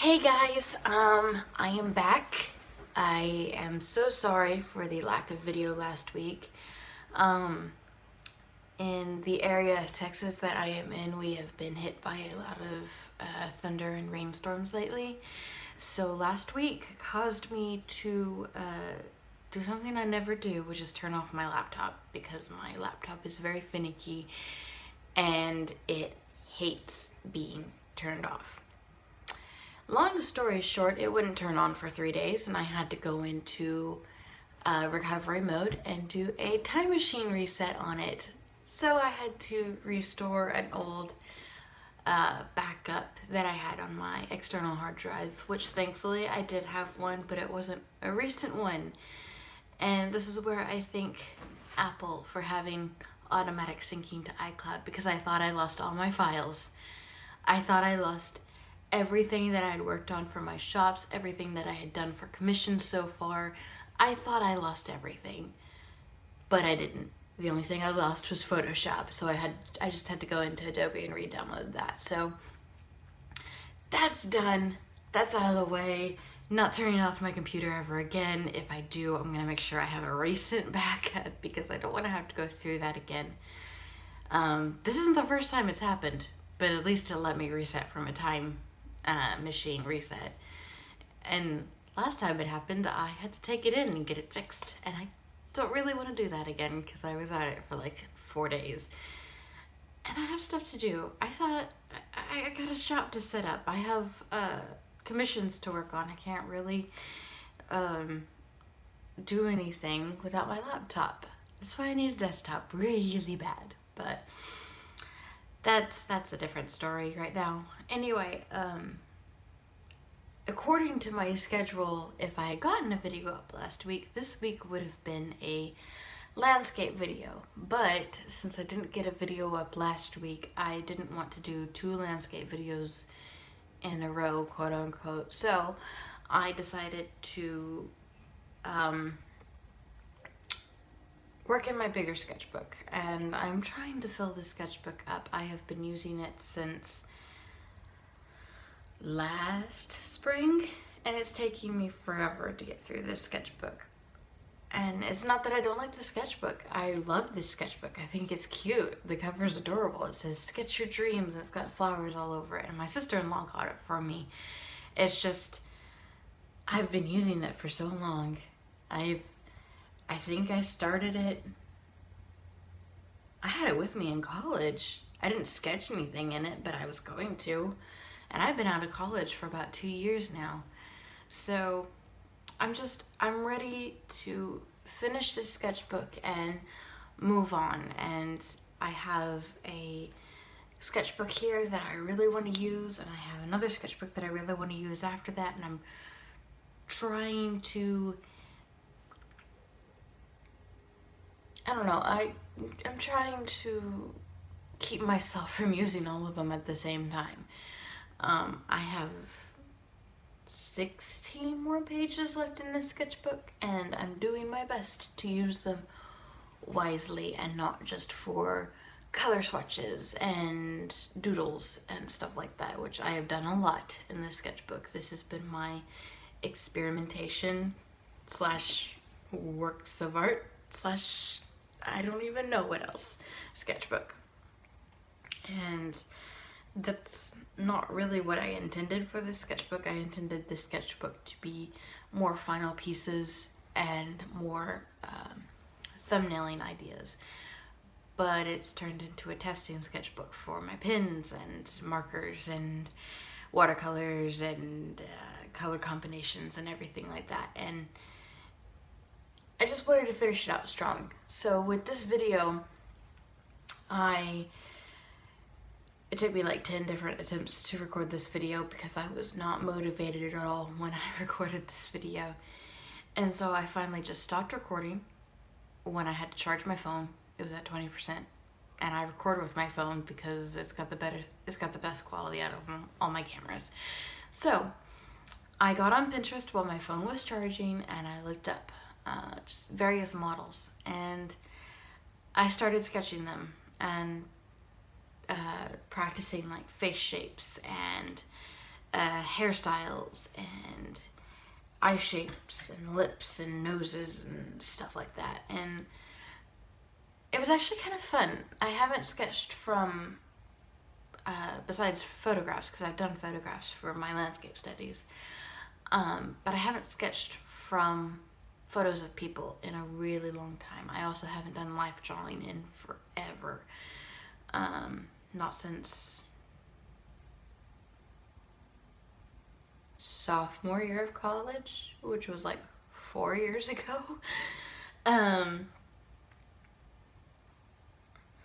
Hey guys, I am back. I am so sorry for the lack of video last week. Um, in the area of Texas that I am in, we have been hit by a lot of thunder and rainstorms lately. So last week caused me to do something I never do, which is turn off my laptop because my laptop is very finicky and it hates being turned off. Long story short, it wouldn't turn on for 3 days, and I had to go into recovery mode and do a time machine reset on it. So I had to restore an old backup that I had on my external hard drive, which thankfully I did have one, but it wasn't a recent one. And this is where I thank Apple for having automatic syncing to iCloud, because I thought I lost all my files. I thought I lost everything that I had worked on for my shops, everything that I had done for commissions so far. I thought I lost everything, but I didn't. The only thing I lost was Photoshop, so I just had to go into Adobe and re-download that. So that's done. That's out of the way. Not turning off my computer ever again. If I do, I'm gonna make sure I have a recent backup because I don't want to have to go through that again. This isn't the first time it's happened, but at least it'll let me reset from a time machine reset. And last time it happened, I had to take it in and get it fixed, and I don't really want to do that again because I was at it for like 4 days and I have stuff to do. I thought I got a shop to set up. I have commissions to work on. I can't really do anything without my laptop. That's why I need a desktop really bad, but that's a different story right now. Anyway, according to my schedule, if I had gotten a video up last week, this week would have been a landscape video. But since I didn't get a video up last week, I didn't want to do 2 landscape videos in a row, quote unquote. So I decided to work in my bigger sketchbook, and I'm trying to fill the sketchbook up. I have been using it since last spring, and it's taking me forever to get through this sketchbook. And it's not that I don't like the sketchbook. I love this sketchbook. I think it's cute. The cover is adorable. It says sketch your dreams, and it's got flowers all over it, and my sister-in-law got it for me. It's just, I've been using it for so long. I think I started it, I had it with me in college. I didn't sketch anything in it, but I was going to. And I've been out of college for about 2 years now. So I'm ready to finish this sketchbook and move on. And I have a sketchbook here that I really want to use, and I have another sketchbook that I really want to use after that, and I'm trying to, I don't know, I'm trying to keep myself from using all of them at the same time. I have 16 more pages left in this sketchbook, and I'm doing my best to use them wisely and not just for color swatches and doodles and stuff like that, which I have done a lot in this sketchbook. This has been my experimentation slash works of art slash I don't even know what else sketchbook. And that's not really what I intended for this sketchbook. I intended this sketchbook to be more final pieces and more thumbnailing ideas. But it's turned into a testing sketchbook for my pens and markers and watercolors and color combinations and everything like that. And I just wanted to finish it out strong. So with this video, it took me like 10 different attempts to record this video because I was not motivated at all when I recorded this video. And so I finally just stopped recording when I had to charge my phone. It was at 20%. And I record with my phone because it's got the best quality out of all my cameras. So I got on Pinterest while my phone was charging, and I looked up just various models, and I started sketching them and practicing like face shapes and hairstyles and eye shapes and lips and noses and stuff like that. And it was actually kind of fun. I haven't sketched from, besides photographs, because I've done photographs for my landscape studies, but I haven't sketched from photos of people in a really long time. I also haven't done life drawing in forever. Not since sophomore year of college, which was like 4 years ago.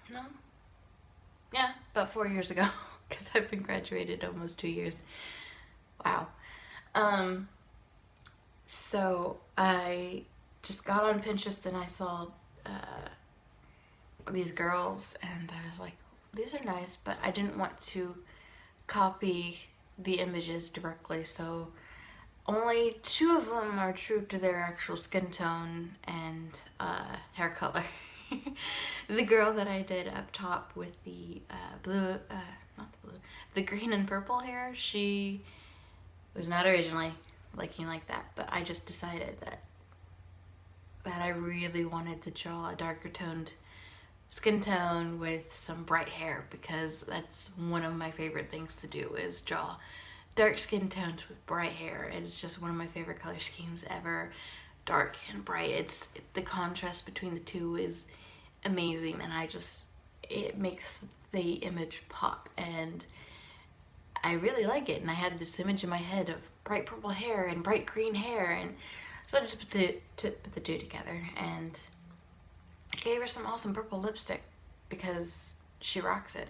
No, yeah, about 4 years ago, because I've been graduated almost 2 years. Wow. So I just got on Pinterest and I saw these girls, and I was like, these are nice, but I didn't want to copy the images directly, so only 2 of them are true to their actual skin tone and hair color. The girl that I did up top with the the green and purple hair, she was not originally looking like that, but I just decided that I really wanted to draw a darker toned skin tone with some bright hair, because that's one of my favorite things to do, is draw dark skin tones with bright hair. It's just one of my favorite color schemes ever. Dark and bright, the contrast between the two is amazing, and it makes the image pop, and I really like it. And I had this image in my head of bright purple hair and bright green hair, and so I just put the two together, and I gave her some awesome purple lipstick because she rocks it.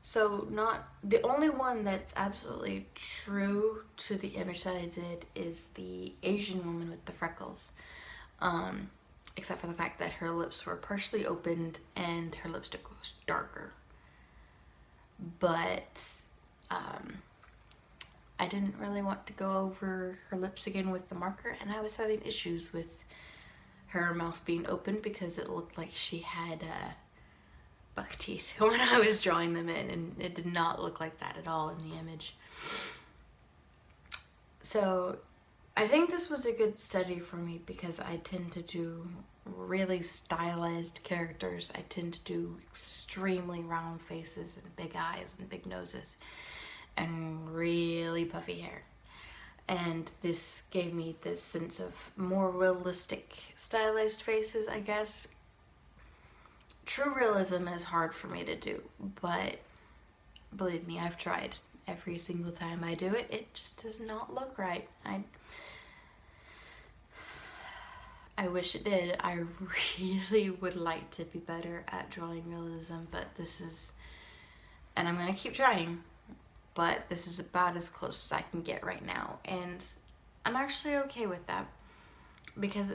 So not the only one that's absolutely true to the image that I did is the Asian woman with the freckles, except for the fact that her lips were partially opened and her lipstick was darker. But I didn't really want to go over her lips again with the marker, and I was having issues with her mouth being open because it looked like she had buck teeth when I was drawing them in, and it did not look like that at all in the image. So I think this was a good study for me because I tend to do really stylized characters. I tend to do extremely round faces and big eyes and big noses and really puffy hair. And this gave me this sense of more realistic stylized faces, I guess. True realism is hard for me to do, but believe me, I've tried. Every single time I do it, it just does not look right. I wish it did. I really would like to be better at drawing realism, but and I'm gonna keep trying, but this is about as close as I can get right now, and I'm actually okay with that because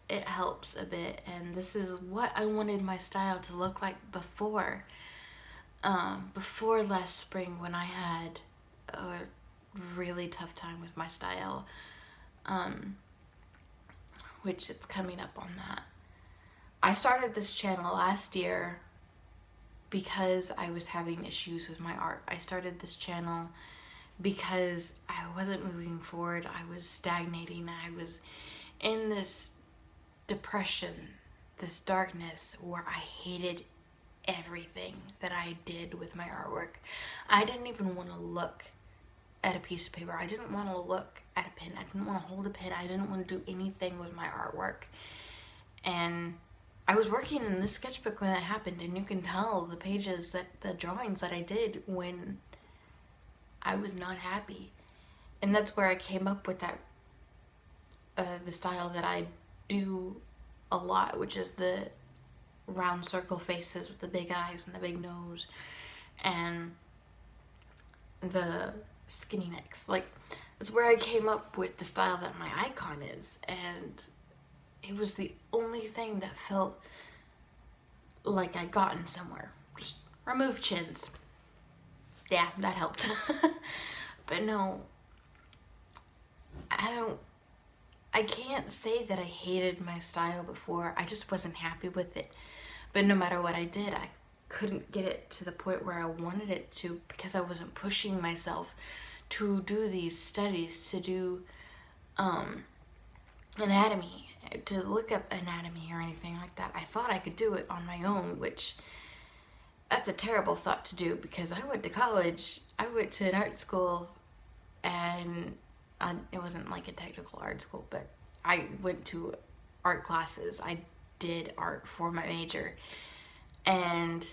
it helps a bit, and this is what I wanted my style to look like before last spring, when I had a really tough time with my style, which it's coming up on that. I started this channel last year because I was having issues with my art. I started this channel because I wasn't moving forward. I was stagnating. I was in this depression, this darkness where I hated everything that I did with my artwork. I didn't even want to look at a piece of paper. I didn't want to look at a pen. I didn't want to hold a pen. I didn't want to do anything with my artwork. And I was working in this sketchbook when that happened, and you can tell the drawings that I did when I was not happy. And that's where I came up with that, the style that I do a lot, which is the round circle faces with the big eyes and the big nose and the skinny necks. Like, that's where I came up with the style that my icon is, and it was the only thing that felt like I'd gotten somewhere. Just remove chins. Yeah, that helped. But no, I can't say that I hated my style before. I just wasn't happy with it. But no matter what I did, couldn't get it to the point where I wanted it to because I wasn't pushing myself to do these studies, to do anatomy, to look up anatomy or anything like that. I thought I could do it on my own, which that's a terrible thought to do because I went to college, I went to an art school, and it wasn't like a technical art school, but I went to art classes. I did art for my major, and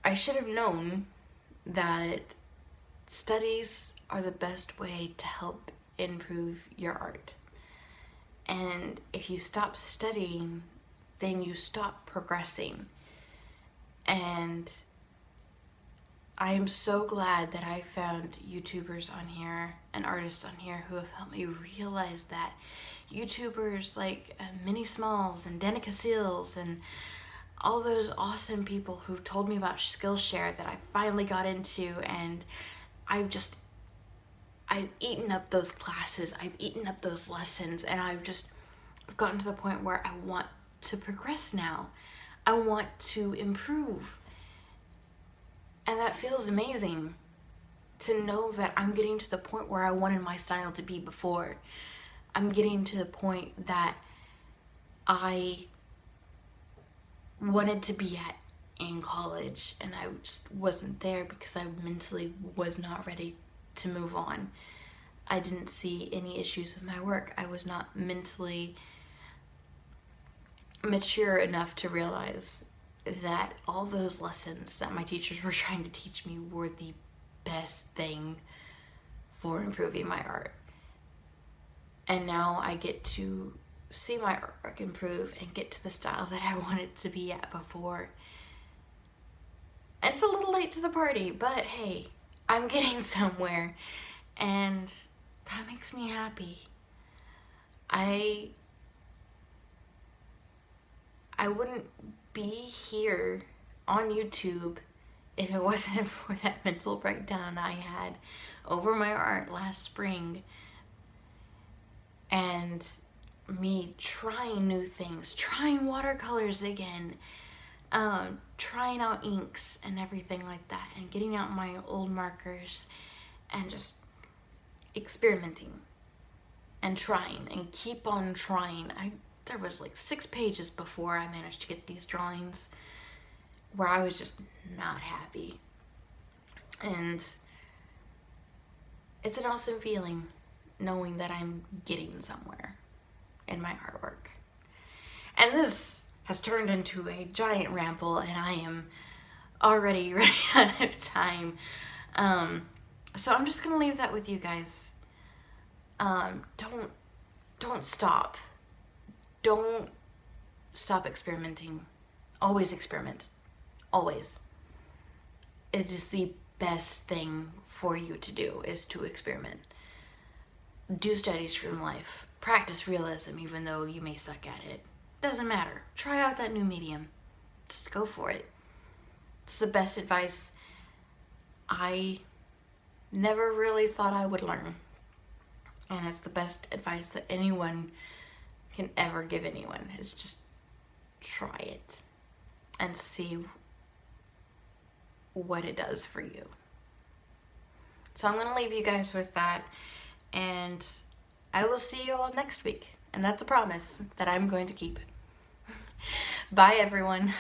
I should have known that studies are the best way to help improve your art. And if you stop studying, then you stop progressing. And I am so glad that I found YouTubers on here and artists on here who have helped me realize that. YouTubers like Mini Smalls and Danica Seals and all those awesome people who've told me about Skillshare that I finally got into, and I've eaten up those classes, I've eaten up those lessons, and I've gotten to the point where I want to progress now. I want to improve. And that feels amazing to know that I'm getting to the point where I wanted my style to be before. I'm getting to the point that I wanted to be at in college, and I just wasn't there because I mentally was not ready to move on. I didn't see any issues with my work. I was not mentally mature enough to realize that all those lessons that my teachers were trying to teach me were the best thing for improving my art. And now I get to see my artwork improve and get to the style that I wanted to be at before. It's a little late to the party, but hey, I'm getting somewhere, and that makes me happy. I wouldn't be here on YouTube if it wasn't for that mental breakdown I had over my art last spring, and me trying new things, trying watercolors again, trying out inks and everything like that, and getting out my old markers and just experimenting and trying and keep on trying. There was like 6 pages before I managed to get these drawings where I was just not happy. And it's an awesome feeling knowing that I'm getting somewhere in my artwork. And this has turned into a giant ramble, and I am already running out of time. So I'm just gonna leave that with you guys. Don't stop. Don't stop experimenting. Always experiment. Always. It is the best thing for you to do, is to experiment. Do studies from life. Practice realism even though you may suck at it. Doesn't matter. Try out that new medium. Just go for it. It's the best advice I never really thought I would learn. And it's the best advice that anyone can ever give anyone, is just try it and see what it does for you. So I'm going to leave you guys with that, and I will see you all next week. And that's a promise that I'm going to keep. Bye, everyone.